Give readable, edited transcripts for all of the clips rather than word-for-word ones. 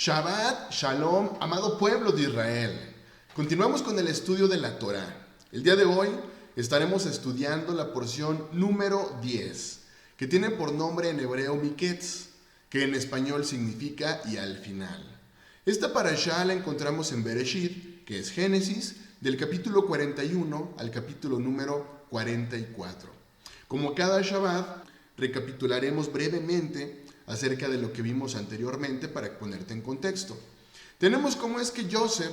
Shabbat, Shalom, amado pueblo de Israel. Continuamos con el estudio de la Torá. El día de hoy estaremos estudiando la porción número 10, que tiene por nombre en hebreo Miketz, que en español significa y al final. Esta parashá la encontramos en Bereshit, que es Génesis, del capítulo 41 al capítulo número 44. Como cada Shabbat, recapitularemos brevemente acerca de lo que vimos anteriormente para ponerte en contexto. Tenemos cómo es que Joseph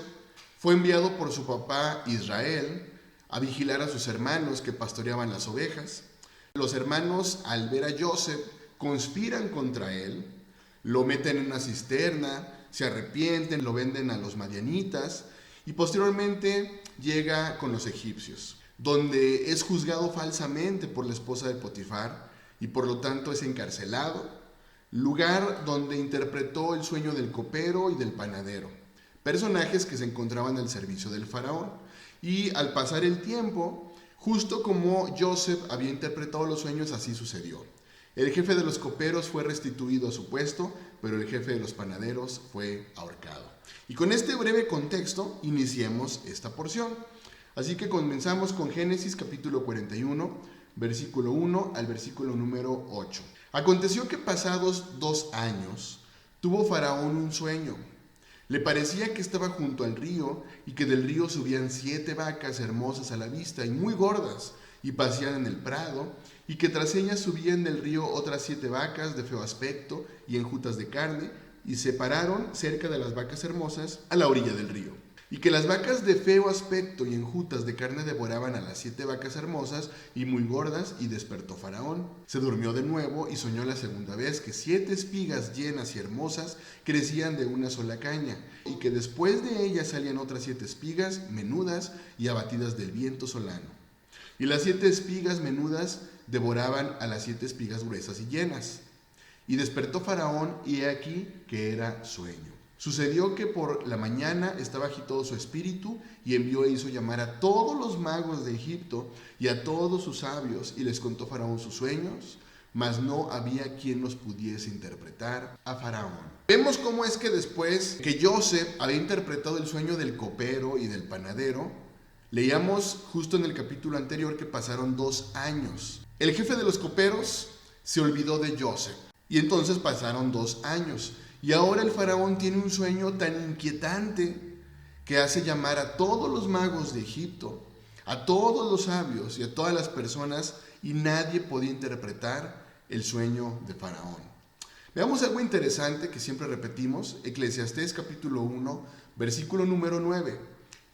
fue enviado por su papá Israel a vigilar a sus hermanos que pastoreaban las ovejas. Los hermanos, al ver a Joseph, conspiran contra él, lo meten en una cisterna, se arrepienten, lo venden a los madianitas y posteriormente llega con los egipcios, donde es juzgado falsamente por la esposa de Potifar y por lo tanto es encarcelado, lugar donde interpretó el sueño del copero y del panadero, personajes que se encontraban al servicio del faraón. Y al pasar el tiempo, justo como Joseph había interpretado los sueños, así sucedió. El jefe de los coperos fue restituido a su puesto, pero el jefe de los panaderos fue ahorcado. Y con este breve contexto iniciemos esta porción. Así que comenzamos con Génesis capítulo 41, versículo 1 al versículo número 8. Aconteció que pasados 2 años, tuvo Faraón un sueño. Le parecía que estaba junto al río y que del río subían 7 vacas hermosas a la vista y muy gordas y pasían en el prado, y que tras ellas subían del río otras 7 vacas de feo aspecto y enjutas de carne, y se pararon cerca de las vacas hermosas a la orilla del río. Y que las vacas de feo aspecto y enjutas de carne devoraban a las 7 vacas hermosas y muy gordas, y despertó Faraón. Se durmió de nuevo y soñó la segunda vez que 7 espigas llenas y hermosas crecían de una sola caña, y que después de ellas salían otras 7 espigas menudas y abatidas del viento solano. Y las 7 espigas menudas devoraban a las 7 espigas gruesas y llenas. Y despertó Faraón, y he aquí que era sueño. Sucedió que por la mañana estaba agitado su espíritu, y envió e hizo llamar a todos los magos de Egipto y a todos sus sabios, y les contó Faraón sus sueños, mas no había quien los pudiese interpretar a Faraón. Vemos cómo es que después que Joseph había interpretado el sueño del copero y del panadero, leíamos justo en el capítulo anterior que pasaron 2 años. El jefe de los coperos se olvidó de Joseph, y entonces pasaron 2 años. Y ahora el faraón tiene un sueño tan inquietante que hace llamar a todos los magos de Egipto, a todos los sabios y a todas las personas, y nadie podía interpretar el sueño de Faraón. Veamos algo interesante que siempre repetimos, Eclesiastés capítulo 1, versículo número 9.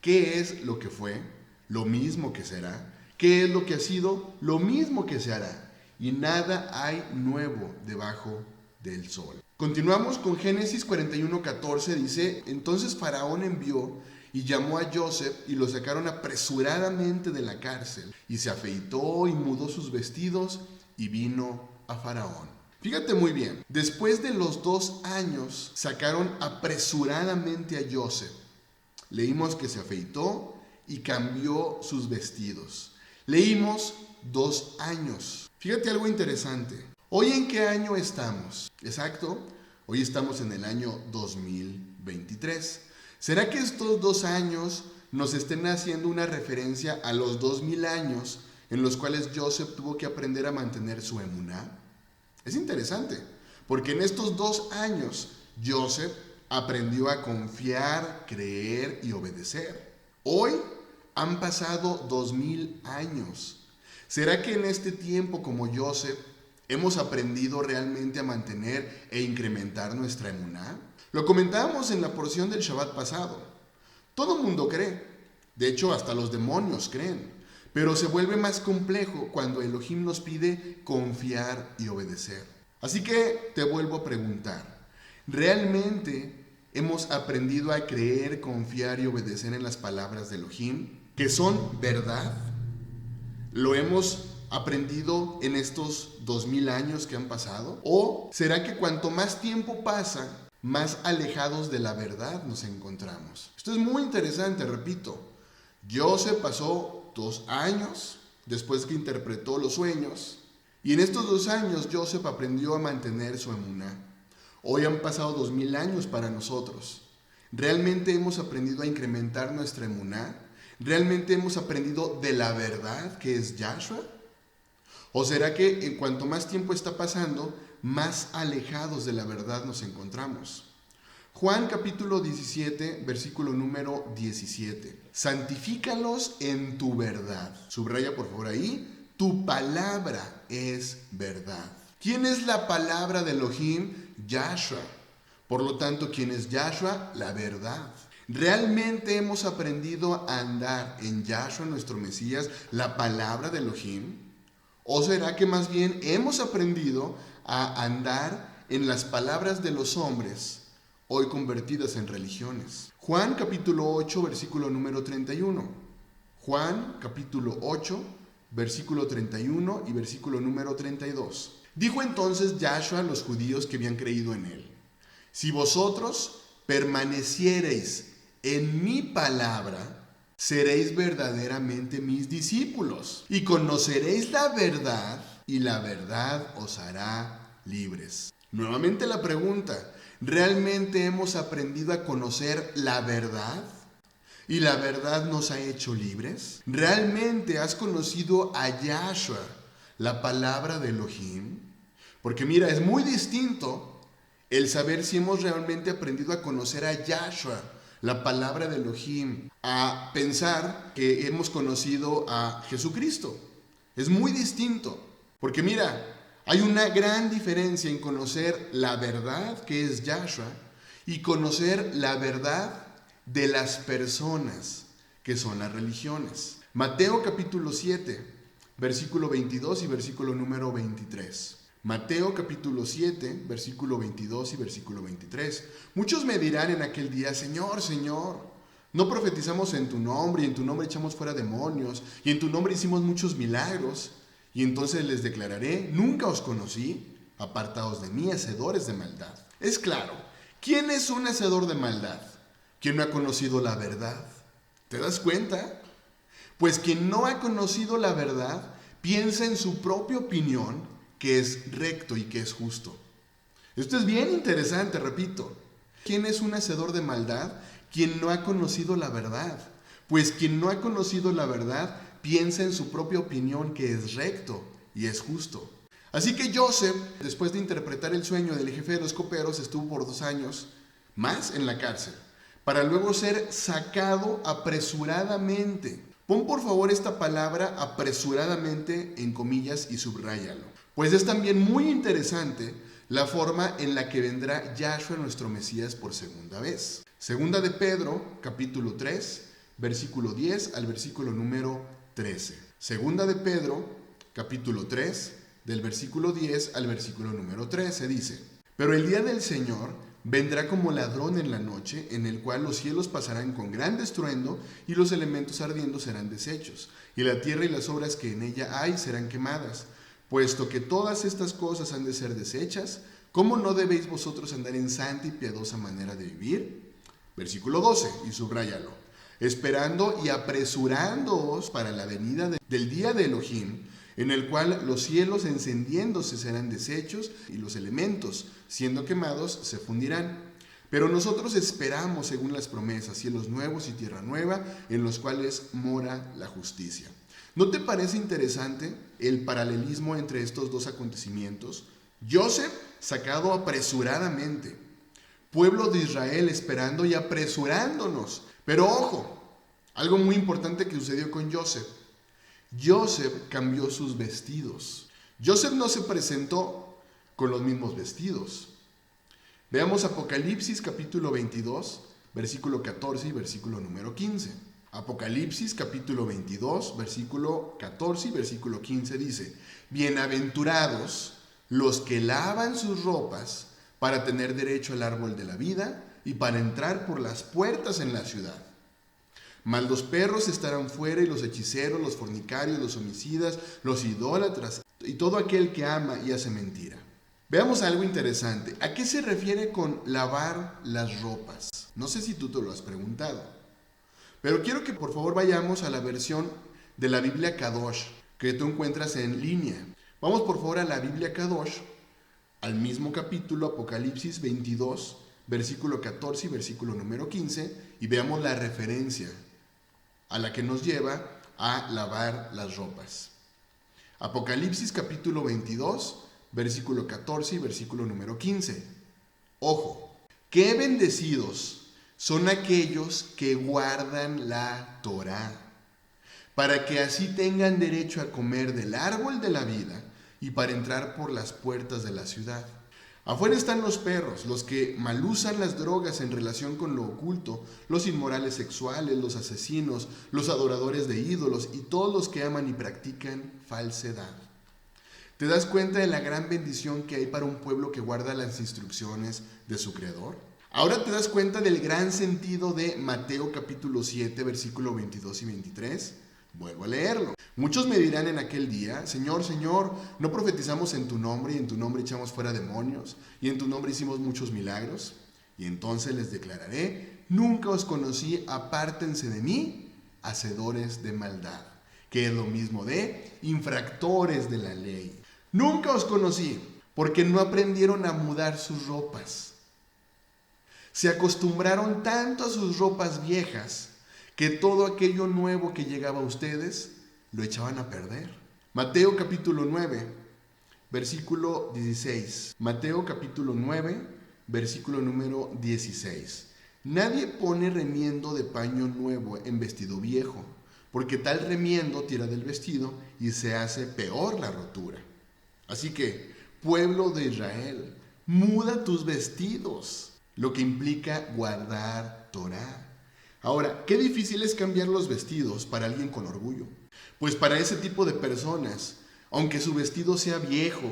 ¿Qué es lo que fue? Lo mismo que será. ¿Qué es lo que ha sido? Lo mismo que se hará. Y nada hay nuevo debajo del sol. Continuamos con Génesis 41:14, dice: entonces Faraón envió y llamó a Joseph, y lo sacaron apresuradamente de la cárcel, y se afeitó y mudó sus vestidos y vino a Faraón. Fíjate muy bien, después de los 2 años sacaron apresuradamente a Joseph. Leímos que se afeitó y cambió sus vestidos. Leímos 2 años. Fíjate algo interesante. ¿Hoy en qué año estamos? Exacto, hoy estamos en el año 2023. ¿Será que estos 2 años nos estén haciendo una referencia a los 2000 años en los cuales Joseph tuvo que aprender a mantener su emuná? Es interesante, porque en estos 2 años Joseph aprendió a confiar, creer y obedecer. Hoy han pasado 2000 años. ¿Será que en este tiempo, como Joseph, hemos aprendido realmente a mantener e incrementar nuestra emuná? Lo comentábamos en la porción del Shabbat pasado. Todo el mundo cree. De hecho, hasta los demonios creen. Pero se vuelve más complejo cuando Elohim nos pide confiar y obedecer. Así que te vuelvo a preguntar, ¿realmente hemos aprendido a creer, confiar y obedecer en las palabras de Elohim, que son verdad? ¿Lo hemos aprendido en estos 2000 años que han pasado? ¿O será que cuanto más tiempo pasa, más alejados de la verdad nos encontramos? Esto es muy interesante, repito. Joseph pasó 2 años después que interpretó los sueños, y en estos 2 años Joseph aprendió a mantener su emuná. Hoy han pasado 2000 años para nosotros. ¿Realmente hemos aprendido a incrementar nuestra emuná? ¿Realmente hemos aprendido de la verdad que es Yahshua? ¿O será que en cuanto más tiempo está pasando, más alejados de la verdad nos encontramos? Juan capítulo 17, versículo número 17. Santifícalos en tu verdad. Subraya por favor ahí, tu palabra es verdad. ¿Quién es la palabra de Elohim? Yahshua. Por lo tanto, ¿quién es Yahshua? La verdad. ¿Realmente hemos aprendido a andar en Yahshua, nuestro Mesías, la palabra de Elohim? ¿O será que más bien hemos aprendido a andar en las palabras de los hombres, hoy convertidas en religiones? Juan capítulo 8, versículo número 31. Juan capítulo 8, versículo 31 y versículo número 32. Dijo entonces Yahshua a los judíos que habían creído en él: si vosotros permaneciereis en mi palabra, seréis verdaderamente mis discípulos y conoceréis la verdad, y la verdad os hará libres. Nuevamente la pregunta: ¿realmente hemos aprendido a conocer la verdad? ¿Y la verdad nos ha hecho libres? ¿Realmente has conocido a Yahshua, la palabra de Elohim? Porque mira, es muy distinto el saber si hemos realmente aprendido a conocer a Yahshua, la palabra de Elohim, a pensar que hemos conocido a Jesucristo. Es muy distinto. Porque mira, hay una gran diferencia en conocer la verdad que es Yahshua y conocer la verdad de las personas que son las religiones. Mateo capítulo 7, versículo 22 y versículo número 23. Mateo capítulo 7, versículo 22 y versículo 23. Muchos me dirán en aquel día: Señor, Señor, ¿no profetizamos en tu nombre, y en tu nombre echamos fuera demonios, y en tu nombre hicimos muchos milagros? Y entonces les declararé: nunca os conocí, apartaos de mí, hacedores de maldad. Es claro, ¿quién es un hacedor de maldad? ¿Quién no ha conocido la verdad? ¿Te das cuenta? Pues quien no ha conocido la verdad piensa en su propia opinión que es recto y que es justo. Esto es bien interesante, repito. ¿Quién es un hacedor de maldad? Quien no ha conocido la verdad. Pues quien no ha conocido la verdad piensa en su propia opinión que es recto y es justo. Así que Joseph, después de interpretar el sueño del jefe de los coperos, estuvo por 2 años más en la cárcel, para luego ser sacado apresuradamente. Pon por favor esta palabra apresuradamente en comillas y subráyalo, pues es también muy interesante la forma en la que vendrá Yahshua, nuestro Mesías, por segunda vez. Segunda de Pedro, capítulo 3, versículo 10 al versículo número 13. Segunda de Pedro, capítulo 3, del versículo 10 al versículo número 13, dice: pero el día del Señor vendrá como ladrón en la noche, en el cual los cielos pasarán con gran estruendo, y los elementos ardiendo serán deshechos, y la tierra y las obras que en ella hay serán quemadas. Puesto que todas estas cosas han de ser deshechas, ¿cómo no debéis vosotros andar en santa y piadosa manera de vivir? Versículo 12, y subráyalo: esperando y apresurándoos para la venida del día de Elohim, en el cual los cielos encendiéndose serán deshechos y los elementos, siendo quemados, se fundirán. Pero nosotros esperamos, según las promesas, cielos nuevos y tierra nueva, en los cuales mora la justicia. ¿No te parece interesante el paralelismo entre estos dos acontecimientos? Joseph sacado apresuradamente, pueblo de Israel esperando y apresurándonos. Pero ojo, algo muy importante que sucedió con Joseph. Joseph cambió sus vestidos. Joseph no se presentó con los mismos vestidos. Veamos Apocalipsis capítulo 22, versículo 14 y versículo número 15. Apocalipsis capítulo 22, versículo 14 y versículo 15 dice: bienaventurados los que lavan sus ropas para tener derecho al árbol de la vida y para entrar por las puertas en la ciudad. Mas los perros estarán fuera, y los hechiceros, los fornicarios, los homicidas, los idólatras y todo aquel que ama y hace mentira. Veamos algo interesante. ¿A qué se refiere con lavar las ropas? No sé si tú te lo has preguntado, pero quiero que por favor vayamos a la versión de la Biblia Kadosh que tú encuentras en línea. Vamos por favor a la Biblia Kadosh, al mismo capítulo, Apocalipsis 22, versículo 14 y versículo número 15, y veamos la referencia a la que nos lleva a lavar las ropas. Apocalipsis capítulo 22, versículo 14 y versículo número 15. Ojo, qué bendecidos son aquellos que guardan la Torá, para que así tengan derecho a comer del árbol de la vida y para entrar por las puertas de la ciudad. Afuera están los perros, los que malusan las drogas en relación con lo oculto, los inmorales sexuales, los asesinos, los adoradores de ídolos y todos los que aman y practican falsedad. ¿Te das cuenta de la gran bendición que hay para un pueblo que guarda las instrucciones de su Creador? Ahora te das cuenta del gran sentido de Mateo capítulo 7, versículo 22 y 23. Vuelvo a leerlo. Muchos me dirán en aquel día: Señor, Señor, ¿no profetizamos en tu nombre y en tu nombre echamos fuera demonios y en tu nombre hicimos muchos milagros? Y entonces les declararé: nunca os conocí, apártense de mí, hacedores de maldad, que es lo mismo de infractores de la ley. Nunca os conocí, porque no aprendieron a mudar sus ropas. Se acostumbraron tanto a sus ropas viejas que todo aquello nuevo que llegaba a ustedes lo echaban a perder. Mateo capítulo 9, versículo 16. Mateo capítulo 9, versículo número 16. Nadie pone remiendo de paño nuevo en vestido viejo, porque tal remiendo tira del vestido y se hace peor la rotura. Así que, pueblo de Israel, muda tus vestidos, lo que implica guardar Torá. Ahora, qué difícil es cambiar los vestidos para alguien con orgullo. Pues para ese tipo de personas, aunque su vestido sea viejo,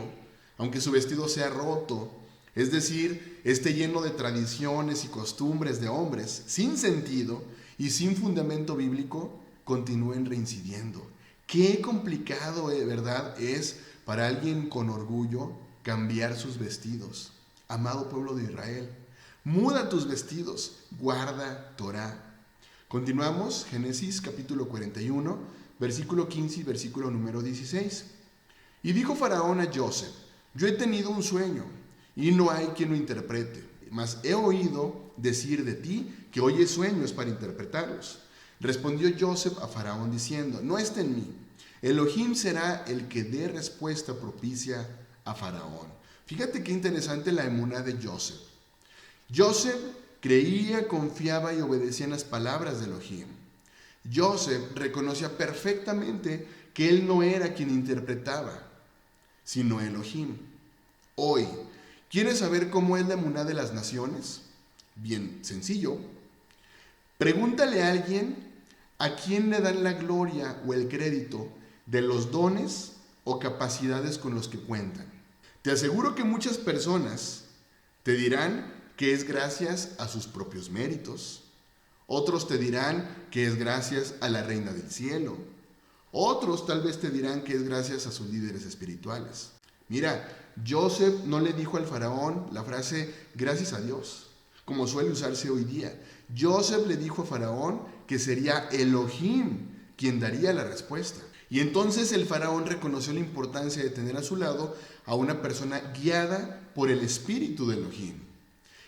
aunque su vestido sea roto, es decir, esté lleno de tradiciones y costumbres de hombres sin sentido y sin fundamento bíblico, continúen reincidiendo. Qué complicado, ¿verdad?, es para alguien con orgullo cambiar sus vestidos. Amado pueblo de Israel, muda tus vestidos, guarda Torá. Continuamos, Génesis capítulo 41, versículo 15 y versículo número 16. Y dijo Faraón a Joseph: yo he tenido un sueño, y no hay quien lo interprete, mas he oído decir de ti que oyes sueños para interpretarlos. Respondió Joseph a Faraón diciendo: no está en mí. Elohim será el que dé respuesta propicia a Faraón. Fíjate qué interesante la emuná de Joseph. Joseph creía, confiaba y obedecía en las palabras de Elohim. Joseph reconocía perfectamente que él no era quien interpretaba, sino Elohim. Hoy, ¿quieres saber cómo es la emuná de las naciones? Bien sencillo. Pregúntale a alguien a quién le dan la gloria o el crédito de los dones o capacidades con los que cuentan. Te aseguro que muchas personas te dirán que es gracias a sus propios méritos. Otros te dirán que es gracias a la reina del cielo. Otros tal vez te dirán que es gracias a sus líderes espirituales. Mira, Joseph no le dijo al faraón la frase gracias a Dios, como suele usarse hoy día. Joseph le dijo a faraón que sería Elohim quien daría la respuesta. Y entonces el faraón reconoció la importancia de tener a su lado a una persona guiada por el espíritu de Elohim.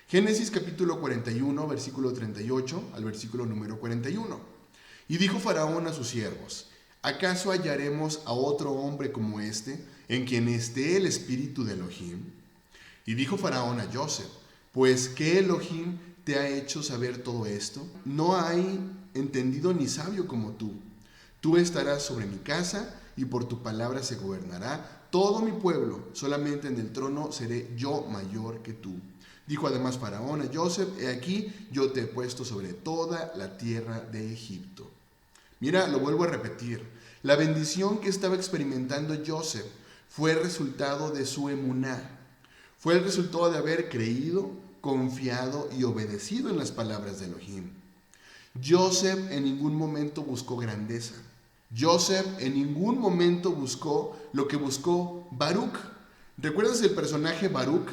Génesis capítulo 41, versículo 38 al versículo número 41. Y dijo Faraón a sus siervos: ¿acaso hallaremos a otro hombre como este, en quien esté el espíritu de Elohim? Y dijo Faraón a Joseph: pues ¿qué Elohim te ha hecho saber todo esto? No hay entendido ni sabio como tú. Tú estarás sobre mi casa y por tu palabra se gobernará todo mi pueblo. Solamente en el trono seré yo mayor que tú. Dijo además Faraón a Joseph: he aquí, yo te he puesto sobre toda la tierra de Egipto. Mira, lo vuelvo a repetir. La bendición que estaba experimentando Joseph fue el resultado de su emuná. Fue el resultado de haber creído, confiado y obedecido en las palabras de Elohim. Joseph en ningún momento buscó grandeza. Joseph en ningún momento buscó lo que buscó Baruch. ¿Recuerdas el personaje Baruch,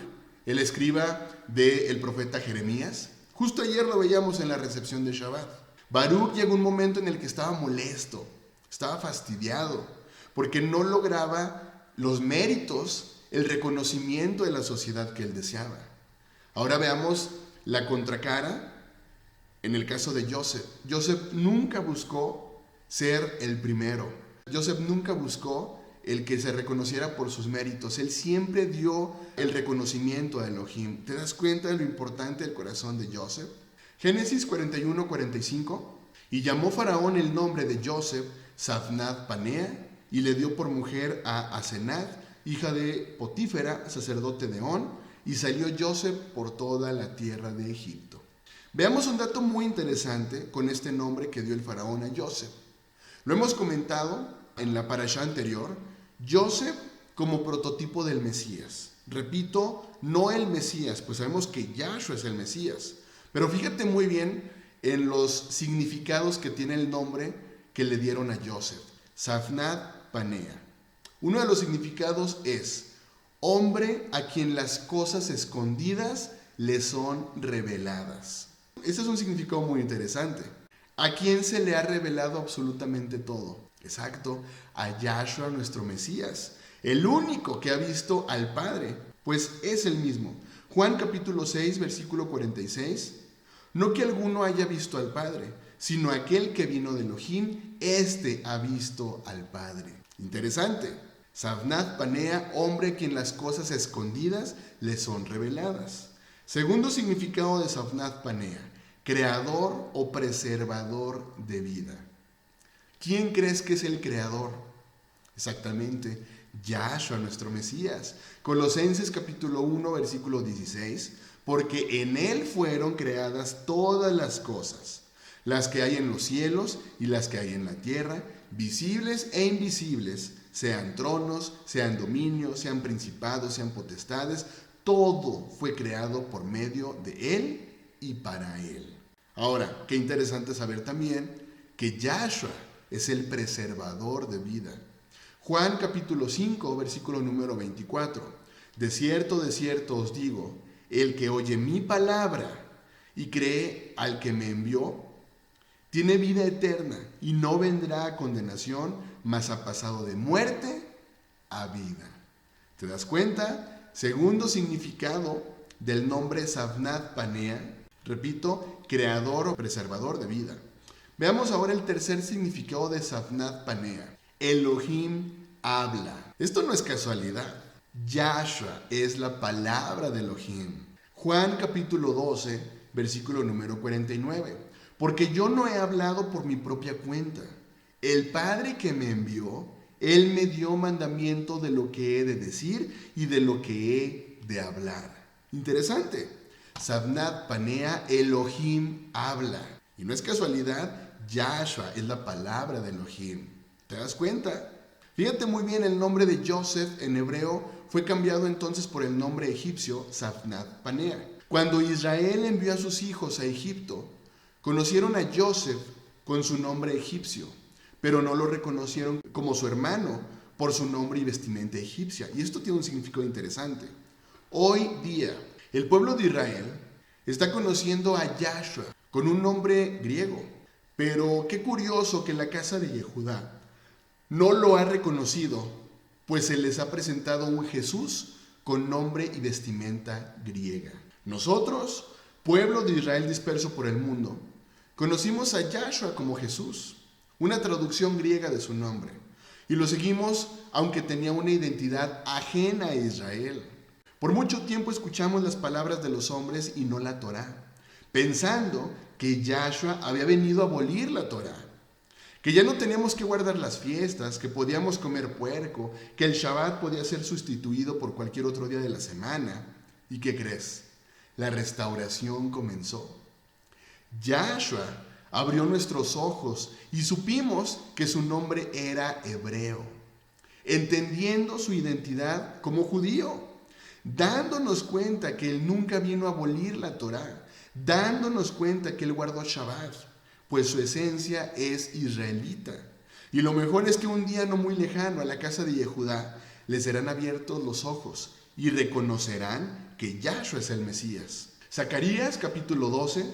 el escriba del profeta Jeremías? Justo ayer lo veíamos en la recepción de Shabbat. Baruch llegó un momento en el que estaba molesto, estaba fastidiado, porque no lograba los méritos el reconocimiento de la sociedad que él deseaba. Ahora veamos la contracara en el caso de Joseph. Joseph nunca buscó ser el primero. Joseph nunca buscó el que se reconociera por sus méritos. Él siempre dio el reconocimiento a Elohim. ¿Te das cuenta de lo importante del corazón de Joseph? Génesis 41-45. Y llamó Faraón el nombre de Joseph Zaphnath Panea, y le dio por mujer a Asenath, hija de Potífera, sacerdote de On, y salió Joseph por toda la tierra de Egipto. Veamos un dato muy interesante con este nombre que dio el faraón a Joseph. Lo hemos comentado en la parashá anterior, Joseph como prototipo del Mesías. Repito, no el Mesías, pues sabemos que Yahshua es el Mesías. Pero fíjate muy bien en los significados que tiene el nombre que le dieron a Joseph, Zaphnath Panea. Uno de los significados es hombre a quien las cosas escondidas le son reveladas. Ese es un significado muy interesante. ¿A quién se le ha revelado absolutamente todo? Exacto, a Yahshua, nuestro Mesías, el único que ha visto al Padre, pues es el mismo. Juan capítulo 6, versículo 46. No que alguno haya visto al Padre, sino aquel que vino de Elohim, éste ha visto al Padre. Interesante. Zaphnath Panea, hombre a quien las cosas escondidas le son reveladas. Segundo significado de Zaphnath Panea, creador o preservador de vida. ¿Quién crees que es el creador? Exactamente, Yahshua, nuestro Mesías. Colosenses capítulo 1, versículo 16. Porque en él fueron creadas todas las cosas, las que hay en los cielos y las que hay en la tierra, visibles e invisibles, sean tronos, sean dominios, sean principados, sean potestades, todo fue creado por medio de él y para él. Ahora, qué interesante saber también que Yahshua es el preservador de vida. Juan capítulo 5, versículo número 24. De cierto os digo, el que oye mi palabra y cree al que me envió, tiene vida eterna y no vendrá a condenación, mas ha pasado de muerte a vida. ¿Te das cuenta? Segundo significado del nombre Zaphnath Panea, repito, creador o preservador de vida. Veamos ahora el tercer significado de Zaphnath Panea. Elohim habla. Esto no es casualidad. Yahshua es la palabra de Elohim. Juan capítulo 12, versículo número 49. Porque yo no he hablado por mi propia cuenta. El Padre que me envió, Él me dio mandamiento de lo que he de decir y de lo que he de hablar. Interesante. Zaphnath Panea, Elohim habla. Y no es casualidad, Yahshua es la palabra de Elohim. ¿Te das cuenta? Fíjate muy bien, el nombre de Joseph en hebreo fue cambiado entonces por el nombre egipcio Zaphnath Panea. Cuando Israel envió a sus hijos a Egipto, conocieron a Joseph con su nombre egipcio, pero no lo reconocieron como su hermano por su nombre y vestimenta egipcia. Y esto tiene un significado interesante. Hoy día, el pueblo de Israel está conociendo a Yahshua con un nombre griego. Pero qué curioso que la casa de Yehudá no lo ha reconocido, pues se les ha presentado un Jesús con nombre y vestimenta griega. Nosotros, pueblo de Israel disperso por el mundo, conocimos a Yahshua como Jesús, una traducción griega de su nombre, y lo seguimos aunque tenía una identidad ajena a Israel. Por mucho tiempo escuchamos las palabras de los hombres y no la Torá, pensando que Yahshua había venido a abolir la Torá, que ya no teníamos que guardar las fiestas, que podíamos comer puerco, que el Shabbat podía ser sustituido por cualquier otro día de la semana. ¿Y qué crees? La restauración comenzó. Yahshua abrió nuestros ojos y supimos que su nombre era hebreo, entendiendo su identidad como judío, dándonos cuenta que él nunca vino a abolir la Torá, dándonos cuenta que él guardó Shabbat, pues su esencia es israelita. Y lo mejor es que un día no muy lejano a la casa de Yehudá les serán abiertos los ojos y reconocerán que Yahshua es el Mesías. Zacarías capítulo 12,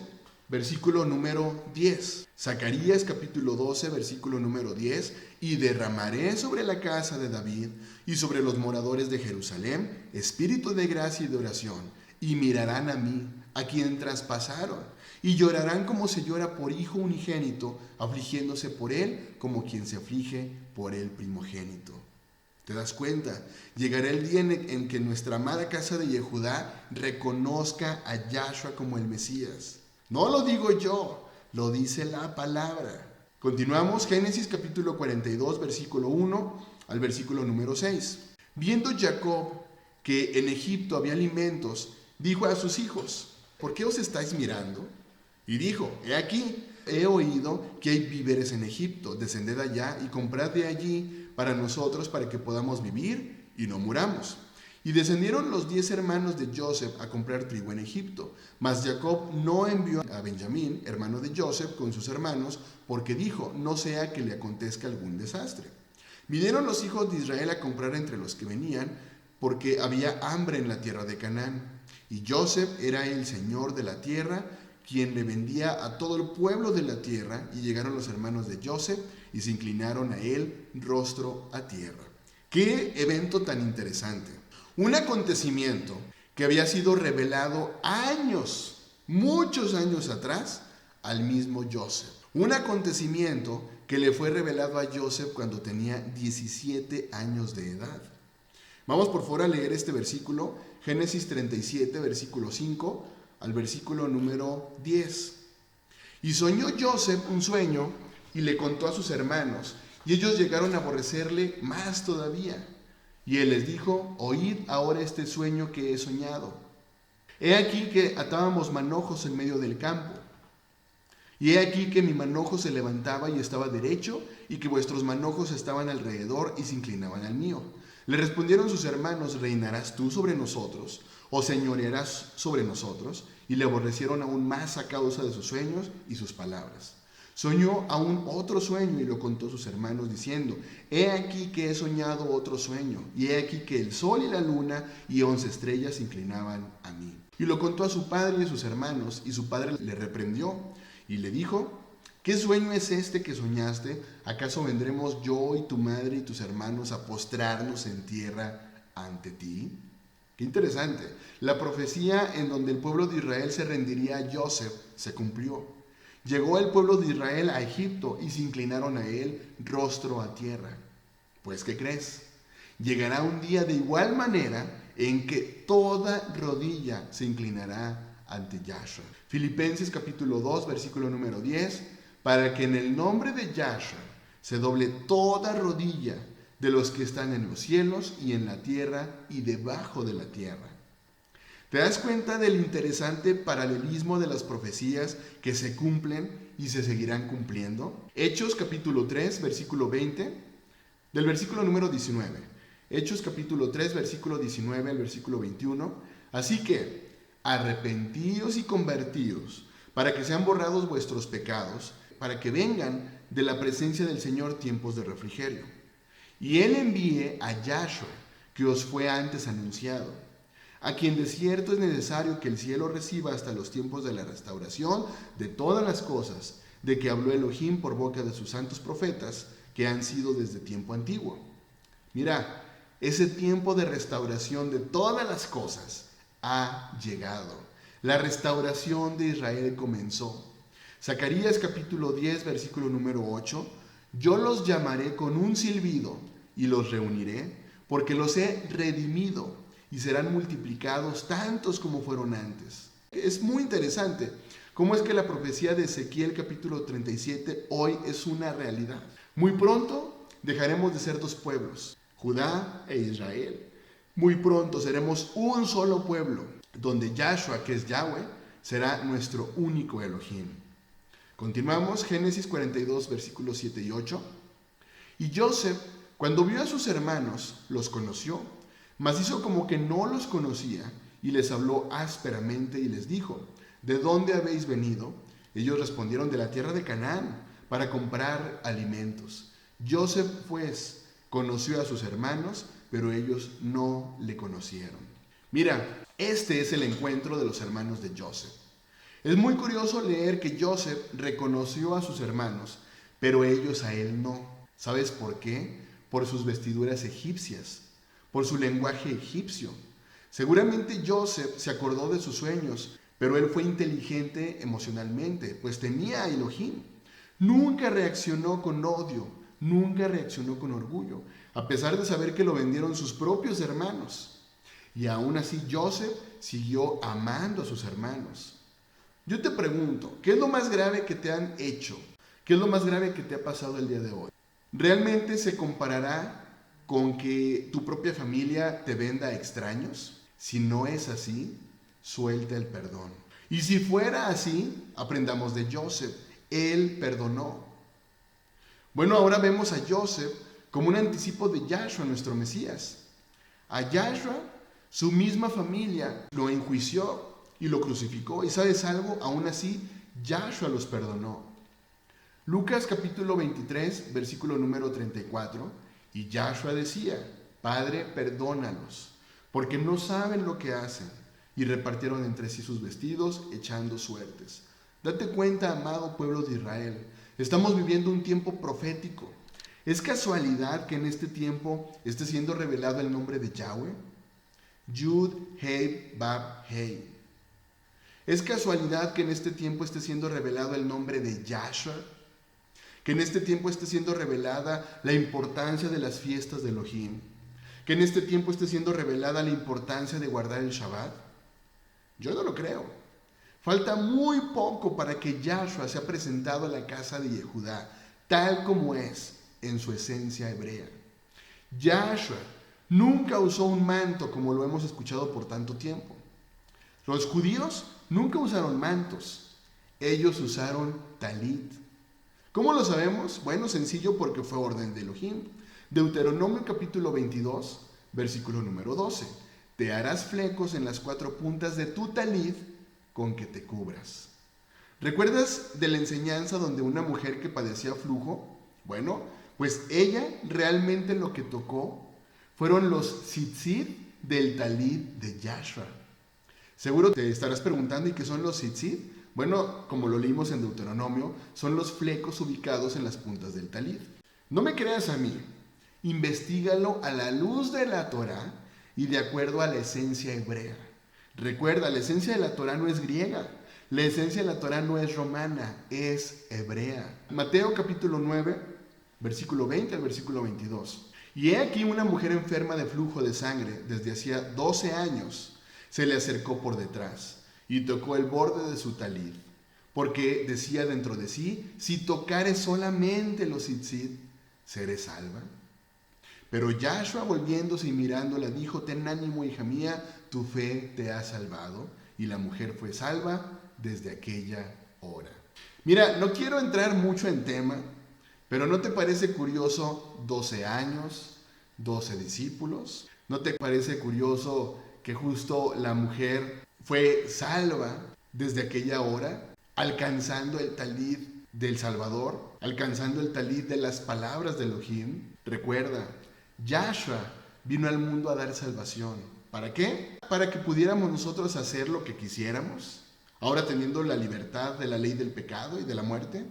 versículo número 10. Zacarías capítulo 12, versículo número 10. Y derramaré sobre la casa de David y sobre los moradores de Jerusalén espíritu de gracia y de oración, y mirarán a mí, a quien traspasaron, y llorarán como se llora por hijo unigénito, afligiéndose por él como quien se aflige por el primogénito. ¿Te das cuenta? Llegará el día en que nuestra amada casa de Yehudá reconozca a Yahshua como el Mesías. No lo digo yo, lo dice la palabra. Continuamos, Génesis capítulo 42, versículo 1 al versículo número 6. Viendo Jacob que en Egipto había alimentos, dijo a sus hijos: ¿por qué os estáis mirando? Y dijo: he aquí, he oído que hay víveres en Egipto, descended allá y comprad de allí para nosotros, para que podamos vivir y no muramos. Y descendieron los 10 hermanos de Joseph a comprar trigo en Egipto. Mas Jacob no envió a Benjamín, hermano de Joseph, con sus hermanos, porque dijo: no sea que le acontezca algún desastre. Vinieron los hijos de Israel a comprar entre los que venían, porque había hambre en la tierra de Canaán. Y Joseph era el señor de la tierra, quien le vendía a todo el pueblo de la tierra. Y llegaron los hermanos de Joseph y se inclinaron a él, rostro a tierra. ¡Qué evento tan interesante! Un acontecimiento que había sido revelado años, muchos años atrás, al mismo Joseph. Un acontecimiento que le fue revelado a Joseph cuando tenía 17 años de edad. Vamos por favor a leer este versículo, Génesis 37, versículo 5 al versículo número 10. Y soñó Joseph un sueño y le contó a sus hermanos, y ellos llegaron a aborrecerle más todavía. Y él les dijo: oíd ahora este sueño que he soñado. He aquí que atábamos manojos en medio del campo. Y he aquí que mi manojo se levantaba y estaba derecho, y que vuestros manojos estaban alrededor y se inclinaban al mío. Le respondieron sus hermanos: ¿reinarás tú sobre nosotros, o señorearás sobre nosotros? Y le aborrecieron aún más a causa de sus sueños y sus palabras. Soñó aún otro sueño y lo contó a sus hermanos, diciendo: he aquí que he soñado otro sueño, y he aquí que el sol y la luna y 11 estrellas se inclinaban a mí. Y lo contó a su padre y a sus hermanos, y su padre le reprendió y le dijo: ¿qué sueño es este que soñaste? ¿Acaso vendremos yo y tu madre y tus hermanos a postrarnos en tierra ante ti? Qué interesante. La profecía en donde el pueblo de Israel se rendiría a Joseph se cumplió. Llegó el pueblo de Israel a Egipto y se inclinaron a él, rostro a tierra. Pues, ¿qué crees? Llegará un día de igual manera en que toda rodilla se inclinará ante Yahshua. Filipenses capítulo 2, versículo número 10. Para que en el nombre de Yahshua se doble toda rodilla de los que están en los cielos y en la tierra y debajo de la tierra. ¿Te das cuenta del interesante paralelismo de las profecías que se cumplen y se seguirán cumpliendo? Hechos capítulo 3, versículo 20, del versículo número 19. Hechos capítulo 3, versículo 19 al versículo 21. Así que, arrepentíos y convertíos, para que sean borrados vuestros pecados, para que vengan de la presencia del Señor tiempos de refrigerio. Y Él envíe a Yahshua, que os fue antes anunciado, a quien de cierto es necesario que el cielo reciba hasta los tiempos de la restauración de todas las cosas, de que habló Elohim por boca de sus santos profetas, que han sido desde tiempo antiguo. Mira, ese tiempo de restauración de todas las cosas ha llegado. La restauración de Israel comenzó. Zacarías capítulo 10, versículo número 8. Yo los llamaré con un silbido y los reuniré, porque los he redimido, y serán multiplicados tantos como fueron antes. Es muy interesante cómo es que la profecía de Ezequiel capítulo 37 hoy es una realidad. Muy pronto dejaremos de ser dos pueblos, Judá e Israel. Muy pronto seremos un solo pueblo, donde Yahshua, que es Yahweh, será nuestro único Elohim. Continuamos, Génesis 42, versículos 7 y 8. Y Joseph, cuando vio a sus hermanos, los conoció, mas hizo como que no los conocía, y les habló ásperamente y les dijo: ¿de dónde habéis venido? Ellos respondieron: de la tierra de Canaán, para comprar alimentos. Joseph, pues, conoció a sus hermanos, pero ellos no le conocieron. Mira, este es el encuentro de los hermanos de Joseph. Es muy curioso leer que Joseph reconoció a sus hermanos, pero ellos a él no. ¿Sabes por qué? Por sus vestiduras egipcias, por su lenguaje egipcio. Seguramente Joseph se acordó de sus sueños, pero él fue inteligente emocionalmente, pues temía a Elohim. Nunca reaccionó con odio, nunca reaccionó con orgullo, a pesar de saber que lo vendieron sus propios hermanos. Y aún así Joseph siguió amando a sus hermanos. Yo te pregunto, ¿qué es lo más grave que te han hecho? ¿Qué es lo más grave que te ha pasado el día de hoy? ¿Realmente se comparará con que tu propia familia te venda a extraños? Si no es así, suelta el perdón. Y si fuera así, aprendamos de Joseph. Él perdonó. Bueno, ahora vemos a Joseph como un anticipo de Yahshua, nuestro Mesías. A Yahshua, su misma familia lo enjuició y lo crucificó. ¿Y sabes algo? Aún así, Yahshua los perdonó. Lucas capítulo 23, versículo número 34. Y Yahshua decía, Padre, perdónalos, porque no saben lo que hacen. Y repartieron entre sí sus vestidos, echando suertes. Date cuenta, amado pueblo de Israel, estamos viviendo un tiempo profético. ¿Es casualidad que en este tiempo esté siendo revelado el nombre de Yahweh? Yud, Hei, Bab, Hei. ¿Es casualidad que en este tiempo esté siendo revelado el nombre de Yahshua? Que en este tiempo esté siendo revelada la importancia de las fiestas de Elohim. Que en este tiempo esté siendo revelada la importancia de guardar el Shabbat. Yo no lo creo. Falta muy poco para que Yahshua sea presentado a la casa de Yehudá, tal como es en su esencia hebrea. Yahshua nunca usó un manto como lo hemos escuchado por tanto tiempo. Los judíos nunca usaron mantos, ellos usaron talit. ¿Cómo lo sabemos? Bueno, sencillo, porque fue orden de Elohim. Deuteronomio capítulo 22, versículo número 12. Te harás flecos en las 4 puntas de tu talit con que te cubras. ¿Recuerdas de la enseñanza donde una mujer que padecía flujo? Bueno, pues ella realmente lo que tocó fueron los tzitzit del talit de Yahshua. Seguro te estarás preguntando, ¿y qué son los tzitzit? Bueno, como lo leímos en Deuteronomio, son los flecos ubicados en las puntas del talit. No me creas a mí, investígalo a la luz de la Torá y de acuerdo a la esencia hebrea. Recuerda, la esencia de la Torá no es griega, la esencia de la Torá no es romana, es hebrea. Mateo capítulo 9, versículo 20 al versículo 22. Y he aquí una mujer enferma de flujo de sangre desde hacía 12 años, se le acercó por detrás y tocó el borde de su talit, porque decía dentro de sí, si tocare solamente los tzitzit, ¿seré salva? Pero Yahshua, volviéndose y mirándola, dijo, ten ánimo, hija mía, tu fe te ha salvado. Y la mujer fue salva desde aquella hora. Mira, no quiero entrar mucho en tema, pero ¿no te parece curioso 12 años, 12 discípulos? ¿No te parece curioso que justo la mujer fue salva desde aquella hora, alcanzando el talit del Salvador, alcanzando el talit de las palabras de Elohim? Recuerda, Yahshua vino al mundo a dar salvación. ¿Para qué? Para que pudiéramos nosotros hacer lo que quisiéramos, ahora teniendo la libertad de la ley del pecado y de la muerte.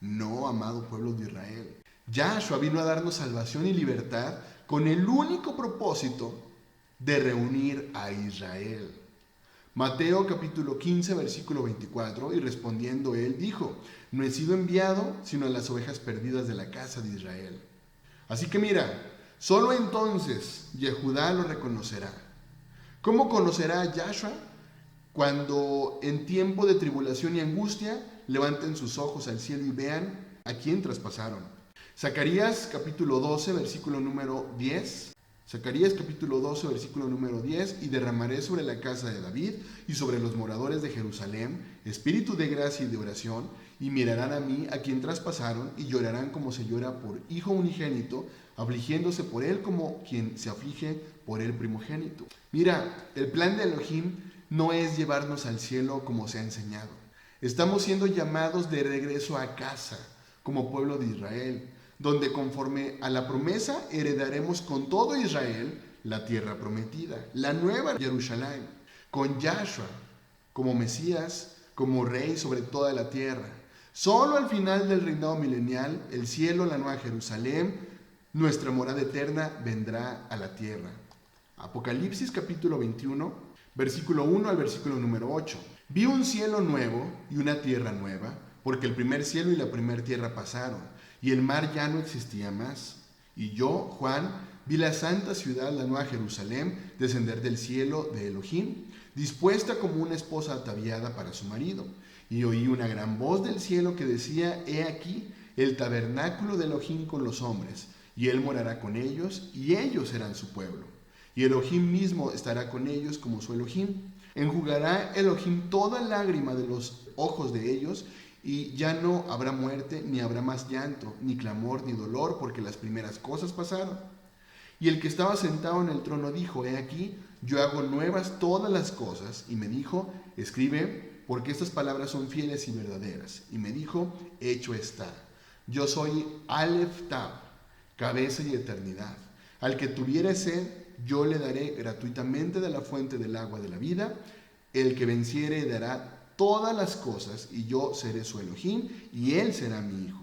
No, amado pueblo de Israel. Yahshua vino a darnos salvación y libertad con el único propósito de reunir a Israel. Mateo capítulo 15, versículo 24, y respondiendo él dijo, no he sido enviado sino a las ovejas perdidas de la casa de Israel. Así que mira, solo entonces Yehudá lo reconocerá. ¿Cómo conocerá a Yahshua? Cuando en tiempo de tribulación y angustia levanten sus ojos al cielo y vean a quién traspasaron. Zacarías capítulo 12, versículo número 10. Zacarías capítulo 12, versículo número 10, y derramaré sobre la casa de David y sobre los moradores de Jerusalén espíritu de gracia y de oración, y mirarán a mí a quien traspasaron, y llorarán como se llora por hijo unigénito, afligiéndose por él como quien se aflige por el primogénito. Mira, el plan de Elohim no es llevarnos al cielo como se ha enseñado. Estamos siendo llamados de regreso a casa como pueblo de Israel, donde conforme a la promesa heredaremos con todo Israel la tierra prometida, la nueva Jerusalén, con Yahshua como Mesías, como rey sobre toda la tierra. Solo al final del reinado milenial, el cielo, la nueva Jerusalén, nuestra morada eterna, vendrá a la tierra. Apocalipsis capítulo 21, versículo 1 al versículo número 8. Vi un cielo nuevo y una tierra nueva, porque el primer cielo y la primera tierra pasaron, y el mar ya no existía más. Y yo, Juan, vi la santa ciudad, la nueva Jerusalén, descender del cielo de Elohim, dispuesta como una esposa ataviada para su marido. Y oí una gran voz del cielo que decía: He aquí el tabernáculo de Elohim con los hombres, y él morará con ellos, y ellos serán su pueblo. Y Elohim mismo estará con ellos como su Elohim. Enjugará Elohim toda lágrima de los ojos de ellos, y ya no habrá muerte, ni habrá más llanto, ni clamor, ni dolor, porque las primeras cosas pasaron. Y el que estaba sentado en el trono dijo: He aquí, yo hago nuevas todas las cosas. Y me dijo: Escribe, porque estas palabras son fieles y verdaderas. Y me dijo: Hecho está. Yo soy Aleph Tab, cabeza y eternidad. Al que tuviere sed, yo le daré gratuitamente de la fuente del agua de la vida. El que venciere dará todas las cosas, y yo seré su Elohim, y él será mi hijo.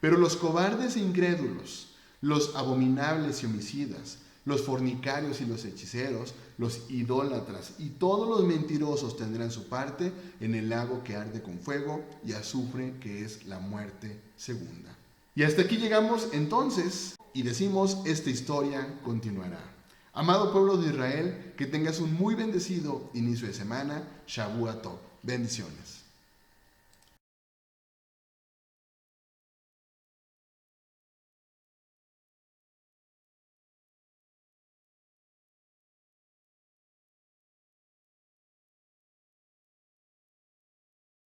Pero los cobardes e incrédulos, los abominables y homicidas, los fornicarios y los hechiceros, los idólatras y todos los mentirosos tendrán su parte en el lago que arde con fuego y azufre, que es la muerte segunda. Y hasta aquí llegamos entonces y decimos: esta historia continuará. Amado pueblo de Israel, que tengas un muy bendecido inicio de semana. Shavua Tov. Bendiciones.